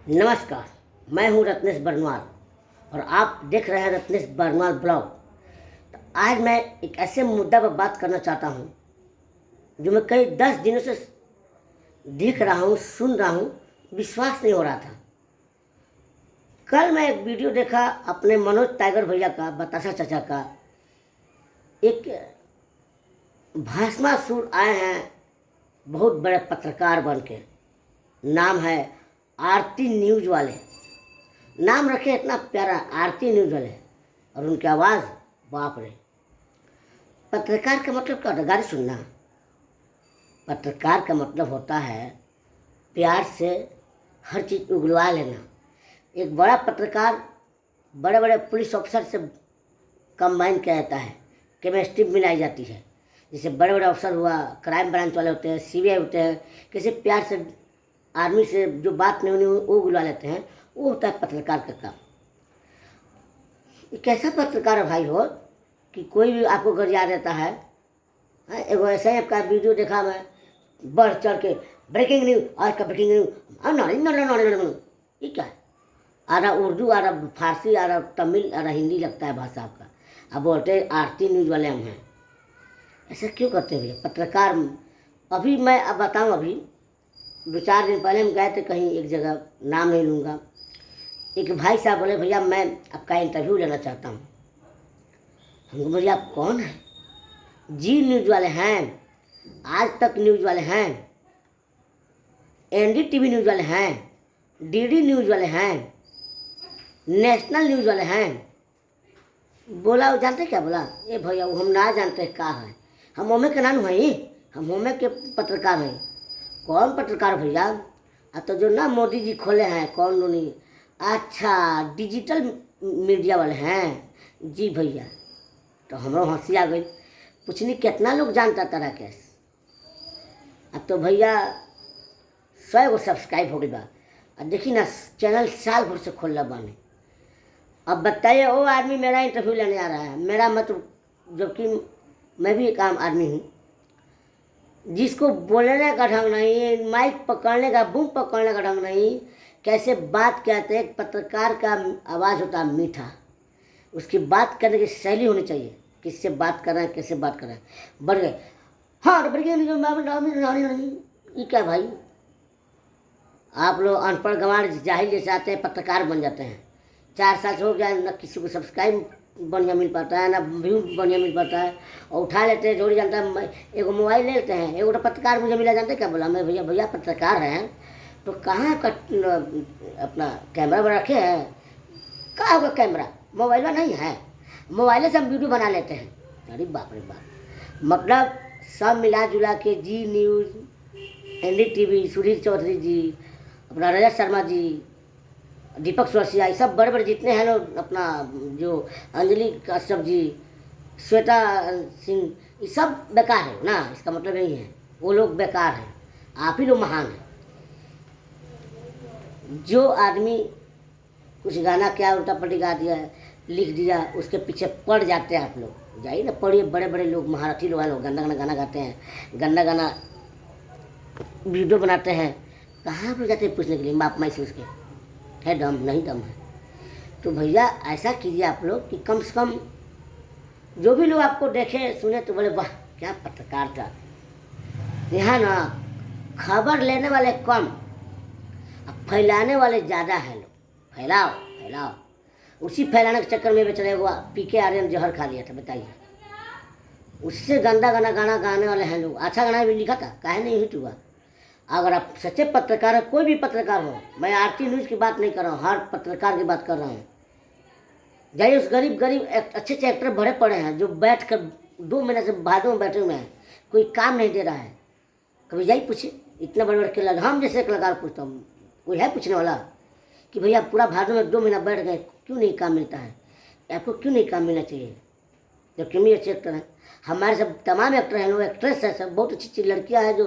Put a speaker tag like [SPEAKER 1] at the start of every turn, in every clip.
[SPEAKER 1] नमस्कार, मैं हूं रत्नेश बरनवाल और आप देख रहे हैं रत्नेश बरनवाल ब्लॉग। तो आज मैं एक ऐसे मुद्दा पर बात करना चाहता हूं जो मैं कई 10 दिनों से देख रहा हूं, सुन रहा हूं, विश्वास नहीं हो रहा था। कल मैं एक वीडियो देखा अपने मनोज टाइगर भैया का, बतासा चाचा का। एक भाषमासुर आए हैं, बहुत बड़े पत्रकार बन के। नाम है आरती न्यूज़ वाले। नाम रखे इतना प्यारा, आरती न्यूज़ वाले, और उनकी आवाज़, बाप रे। पत्रकार का मतलब क्या होता है? गाली सुनना। पत्रकार का मतलब होता है प्यार से हर चीज़ उगलवा लेना। एक बड़ा पत्रकार बड़े बड़े पुलिस ऑफिसर से कंबाइन किया जाता है, केमिस्ट्री मिलाई जाती है। जैसे बड़े बड़े अफसर हुआ, क्राइम ब्रांच वाले होते हैं, सीबीआई होते हैं, कैसे प्यार से आदमी से जो बात नहीं होनी वो बुला लेते हैं, वो होता है पत्रकार का काम। कैसा पत्रकार भाई हो कि कोई भी आपको गरिया देता है। एक ऐसा ही आपका वीडियो देखा मैं, बढ़ चढ़ के ब्रेकिंग न्यूज, आज का ब्रेकिंग न्यूज। ये क्या है? आधा उर्दू, आधा फारसी, आधा तमिल, आधा हिंदी लगता है भाषा आपका। अब बोलते हैं आरती न्यूज़ वाले हम हैं। ऐसा क्यों करते हैं भैया पत्रकार? अभी मैं अब बताऊँ, अभी 2-4 दिन पहले हम गए थे कहीं एक जगह, नाम नहीं लूँगा। एक भाई साहब बोले, भैया मैं आपका इंटरव्यू लेना चाहता हूँ। हमको बोले आप कौन हैं? जी न्यूज़ वाले हैं, आज तक न्यूज़ वाले हैं, एनडीटीवी न्यूज़ वाले हैं, डीडी न्यूज़ वाले हैं, नेशनल न्यूज़ वाले हैं। बोला वो जानते क्या? बोला ए भैया वो हम ना जानते कहाँ है, हम होमे के नानू हैं, हम होमे के पत्रकार हैं। कौन पत्रकार भैया? अब तो जो ना मोदी जी खोले हैं, कौन नहीं? अच्छा, डिजिटल मीडिया वाले हैं। जी भैया। तो हमरो हंसी आ गई, पूछनी कितना लोग जानता तारा केस। अब तो भैया 100 गो सब्सक्राइब हो गई बा। अब देखी ना, चैनल साल भर से खोल बानी। अब बताइए वो आदमी मेरा इंटरव्यू लेने आ रहा है, मेरा मतलब, जबकि मैं भी एक आम आदमी हूँ, जिसको बोलने का ढंग नहीं, माइक पकड़ने का, बूम पकड़ने का ढंग नहीं, कैसे बात कहते हैं। पत्रकार का आवाज़ होता है मीठा, उसकी बात करने की शैली होनी चाहिए, किससे बात कर रहे हैं, कैसे बात कर रहे हैं। बढ़ गए हाँ तो बढ़ गए। ये क्या भाई? आप लोग अनपढ़ गंवार जाहिल जैसे आते हैं, पत्रकार बन जाते हैं। 4 साल से हो गया, न किसी को सब्सक्राइब बढ़िया मिल पाता है, ना व्यू बढ़िया मिल पाता है, और उठा लेते हैं। जोड़ी जानता है, एगो मोबाइल ले लेते हैं। एगो पत्रकार मुझे मिला, जानते क्या बोला? मैं भैया भैया पत्रकार हैं तो कहाँ का अपना कैमरा रखे हैं? कहाँ होगा कैमरा? मोबाइल में नहीं है, मोबाइल से हम वीडियो बना लेते हैं। अरे बाप रे बाप। मतलब सब मिला जुला के जी न्यूज़, एनडीटीवी, सुधीर चौधरी जी, अपना रजत शर्मा जी, दीपक सोरसिया, ये सब बड़े बड़े जितने हैं लोग, अपना जो अंजलि कश्यप जी, श्वेता सिंह, ये सब बेकार है ना। इसका मतलब यही है, वो लोग बेकार हैं, आप ही लोग महान हैं। जो आदमी कुछ गाना क्या उल्टा पलटी गा दिया, लिख दिया, उसके पीछे पड़ जाते हैं आप लोग। जाइए ना, पढ़िए। बड़े बड़े लोग, महारथी लोग गंदा गंदा गाना गाते हैं, गंदा गाना वीडियो बनाते हैं। कहाँ पर जाते हैं पूछने के लिए बाप माई से उसके? है दम? नहीं दम है। तो भैया ऐसा कीजिए आप लोग कि कम से कम जो भी लोग आपको देखे सुने तो बोले वाह क्या पत्रकार था। यहाँ ना खबर लेने वाले कम, फैलाने वाले ज़्यादा हैं लोग। फैलाओ फैलाओ, उसी फैलाने के चक्कर में बेचारे वो पीके आर्यन जहर खा लिया था, बताइए। उससे गंदा गाना गाने वाले हैं लोग। अच्छा गाना भी लिखा था, काहे नहीं हिट हुआ? अगर आप सच्चे पत्रकार हैं, कोई भी पत्रकार हो, मैं आरती न्यूज़ की बात नहीं कर रहा हूँ, हर पत्रकार की बात कर रहा हूँ। जाइए, उस गरीब अच्छे अच्छे एक्टर भरे पड़े हैं जो बैठ कर 2 महीने से भादों में बैठे हुए हैं, कोई काम नहीं दे रहा है। कभी जाइए पूछिए, इतना बड़े बड़े कलाकार, हम जैसे कलाकार पूछता हूँ, कोई है पूछने वाला कि भैया पूरा भादों में 2 महीना बैठ गए, क्यों नहीं काम मिलता है? आपको क्यों नहीं काम मिलना चाहिए? जबकि भी अच्छे एक्टर हैं, हमारे सब तमाम एक्टर हैं लोग, एक्ट्रेस हैं सब, बहुत अच्छी अच्छी लड़कियां हैं जो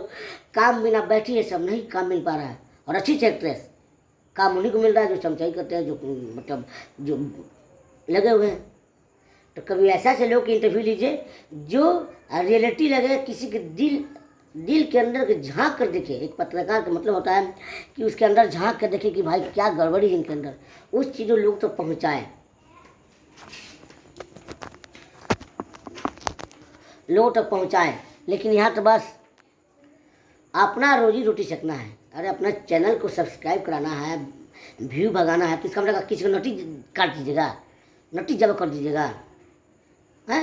[SPEAKER 1] काम बिना बैठी है, सब नहीं काम मिल पा रहा है। और अच्छी अच्छी एक्ट्रेस, काम उन्हीं को मिल रहा है जो चमचाई करते हैं, जो मतलब जो लगे हुए हैं। तो कभी ऐसा से लोग इंटरव्यू लीजिए जो रियलिटी लगे, किसी के दिल दिल के अंदर के झांक कर देखे। एक पत्रकार का मतलब होता है कि उसके अंदर झांक कर देखे कि भाई क्या गड़बड़ी है इनके अंदर, उस चीज़ों लोग तक पहुँचाए, लोगों तक पहुँचाए। लेकिन यहाँ तो बस अपना रोजी रोटी सकना है। अरे अपना चैनल को सब्सक्राइब कराना है, व्यू भगाना है तो इसका मतलब किसी को नोटिस काट दीजिएगा, नोटिस जब कर दीजिएगा। हैं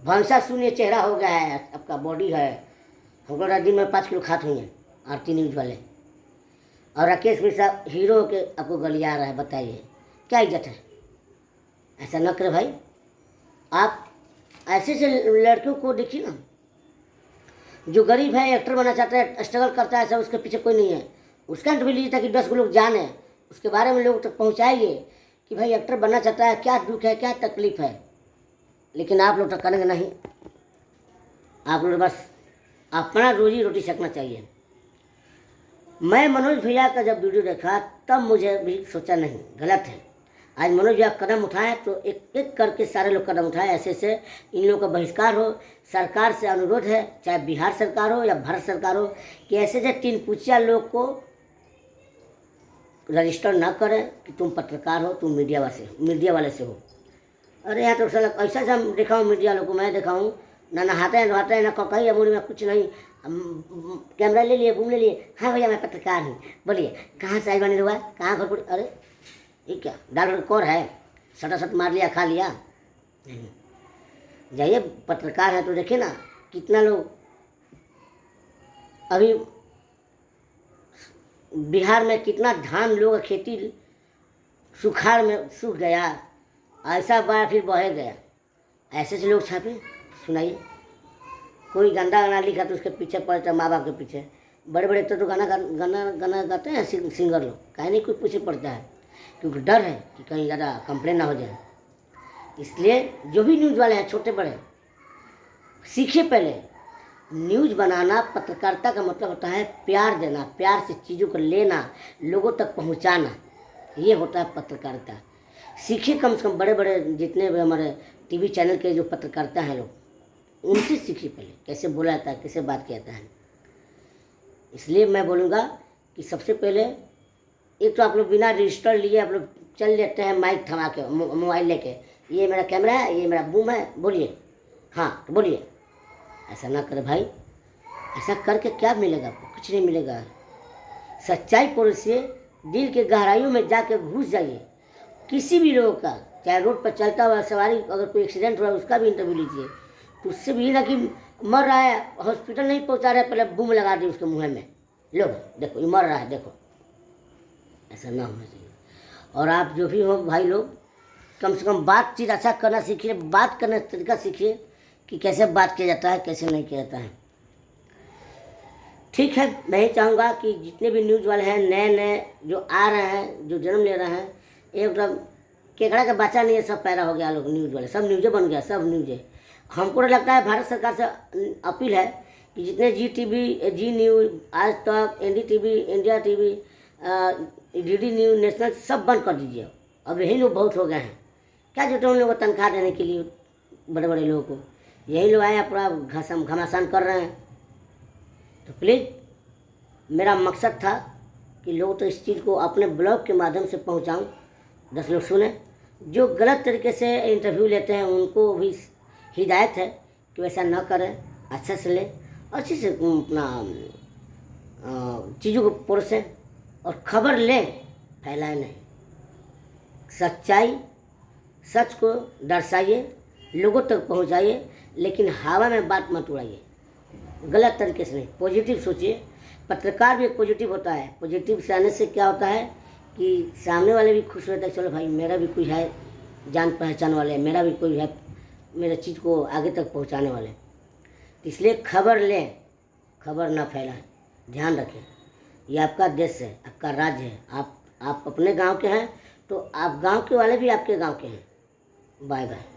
[SPEAKER 1] भंसा शून्य चेहरा हो गया है आपका, बॉडी है। हमको दिन में 5 किलो खाते हुए हैं आरती न्यूज़ वाले, और राकेश मिश्रा हीरो के आपको गलिया रहा है। बताइए क्या इज्जत है? ऐसा न करे भाई। आप ऐसे से लड़कियों को देखिए ना, जो गरीब है, एक्टर बनना चाहता है, स्ट्रगल करता है, सब उसके पीछे कोई नहीं है, उसका इंटरव्यू लीजिए ताकि 10 लोग जाने, उसके बारे में लोग तक पहुँचाइए कि भाई एक्टर बनना चाहता है, क्या दुख है, क्या तकलीफ है। लेकिन आप लोग तो करेंगे नहीं। आप लोग बस अपना रोजी रोटी सकना चाहिए। मैं मनोज भैया का जब वीडियो देखा तब मुझे भी सोचा नहीं, गलत है। आज मनोज भैया कदम उठाएं तो एक एक करके सारे लोग कदम उठाएं। ऐसे से इन लोगों का बहिष्कार हो। सरकार से अनुरोध है, चाहे बिहार सरकार हो या भारत सरकार हो, कि ऐसे से 3 पुचिया लोग को रजिस्टर ना करें कि तुम पत्रकार हो, तुम मीडिया वाले से हो। अरे यहाँ तो साला ऐसा से हम दिखाऊँ मीडिया लोग को, मैं दिखाऊँ ना नहाते हैं नहाते हैं, ना कहीं अमूरी में कुछ नहीं। कैमरा ले लिए, बूम ले लिए, हाँ भैया मैं पत्रकार हूँ, बोलिए कहाँ से आई बने हुआ, कहाँ घर पर। अरे ये क्या डाल कौर है, सटा मार लिया, खा लिया। नहीं, जाइए पत्रकार है तो देखिए ना कितना लोग अभी बिहार में कितना धान लोग खेती सुखाड़ में सूख गया, ऐसा बार फिर बह गया। ऐसे से लोग छापे। सुनाइए, कोई गंदा गाना लिखा तो उसके पीछे पड़ता, माँ बाप के पीछे। बड़े बड़े तो गाना गाते हैं सिंगर लोग, कहीं नहीं कोई पीछे पड़ता है, क्योंकि डर है कि कहीं ज़्यादा कंप्लेन ना हो जाए। इसलिए जो भी न्यूज़ वाले हैं, छोटे बड़े, सीखिए पहले। न्यूज़ बनाना, पत्रकारिता का मतलब होता है प्यार देना, प्यार से चीज़ों को लेना, लोगों तक पहुंचाना, ये होता है पत्रकारिता। सीखिए कम से कम। बड़े बड़े जितने भी हमारे टीवी चैनल के जो पत्रकारिता हैं लोग, उनसे सीखिए पहले कैसे बोला जाता है, कैसे बात किया जाता है। इसलिए मैं बोलूँगा कि सबसे पहले एक तो आप लोग बिना रजिस्टर लिए आप लोग चल लेते हैं माइक थमा के, मोबाइल लेके, ये मेरा कैमरा है, ये मेरा बूम है, बोलिए, हाँ तो बोलिए। ऐसा ना करे भाई। ऐसा करके क्या मिलेगा आपको? कुछ नहीं मिलेगा। सच्चाई परोसिए, दिल के गहराइयों में जाकर घुस जाइए। किसी भी लोगों का, चाहे रोड पर चलता हुआ सवारी, अगर कोई एक्सीडेंट हुआ उसका भी इंटरव्यू लीजिए, तो उससे भी ना कि मर रहा है, हॉस्पिटल नहीं पहुंचा रहे, पहले बूम लगा दी उसके मुँह में, लो देखो ये मर रहा है, देखो। ऐसा ना होना चाहिए। और आप जो भी हो भाई लोग, कम से कम बातचीत अच्छा करना सीखिए, बात करने का तरीका सीखिए कि कैसे बात किया जाता है, कैसे नहीं किया जाता है। ठीक है, मैं ही चाहूँगा कि जितने भी न्यूज़ वाले हैं, नए नए जो आ रहे हैं, जो जन्म ले रहे हैं, एकदम केकड़ा का बच्चा नहीं है, सब पैदा हो गया लोग न्यूज़ वाले, सब न्यूज़े बन गया, सब न्यूज़े। हमको लगता है भारत सरकार से अपील है कि जितने जी टीवी, जी न्यूज़, आज तक, NDTV, India TV, DD news, national, सब बंद कर दीजिए। अब यही लोग बहुत हो गए हैं। क्या जरूरत है उन लोगों को तनख्वाह देने के लिए, बड़े बड़े लोगों को? यही लोग आए पूरा घमासान कर रहे हैं। तो प्लीज़ मेरा मकसद था कि लोग तो इस चीज़ को अपने ब्लॉग के माध्यम से पहुंचाऊं, 10 लोग सुने। जो गलत तरीके से इंटरव्यू लेते हैं उनको भी हिदायत है कि वैसा ना करें, अच्छा से लें, अच्छे से अपना चीज़ों को परोसें और खबर लें, फैलाएं नहीं। सच्चाई, सच को दर्शाइए, लोगों तक पहुंचाइए, लेकिन हवा में बात मत उड़ाइए, गलत तरीके से नहीं। पॉजिटिव सोचिए। पत्रकार भी एक पॉजिटिव होता है। पॉजिटिव से आने से क्या होता है कि सामने वाले भी खुश होते हैं, चलो भाई मेरा भी कोई है जान पहचान वाले, मेरा भी कोई है मेरे चीज़ को आगे तक पहुंचाने वाले। इसलिए खबर लें, खबर ना फैलाएं। ध्यान रखें, ये आपका देश है, आपका राज्य है। आप अपने गांव के हैं तो आप गांव के वाले भी आपके गांव के हैं। Bye bye.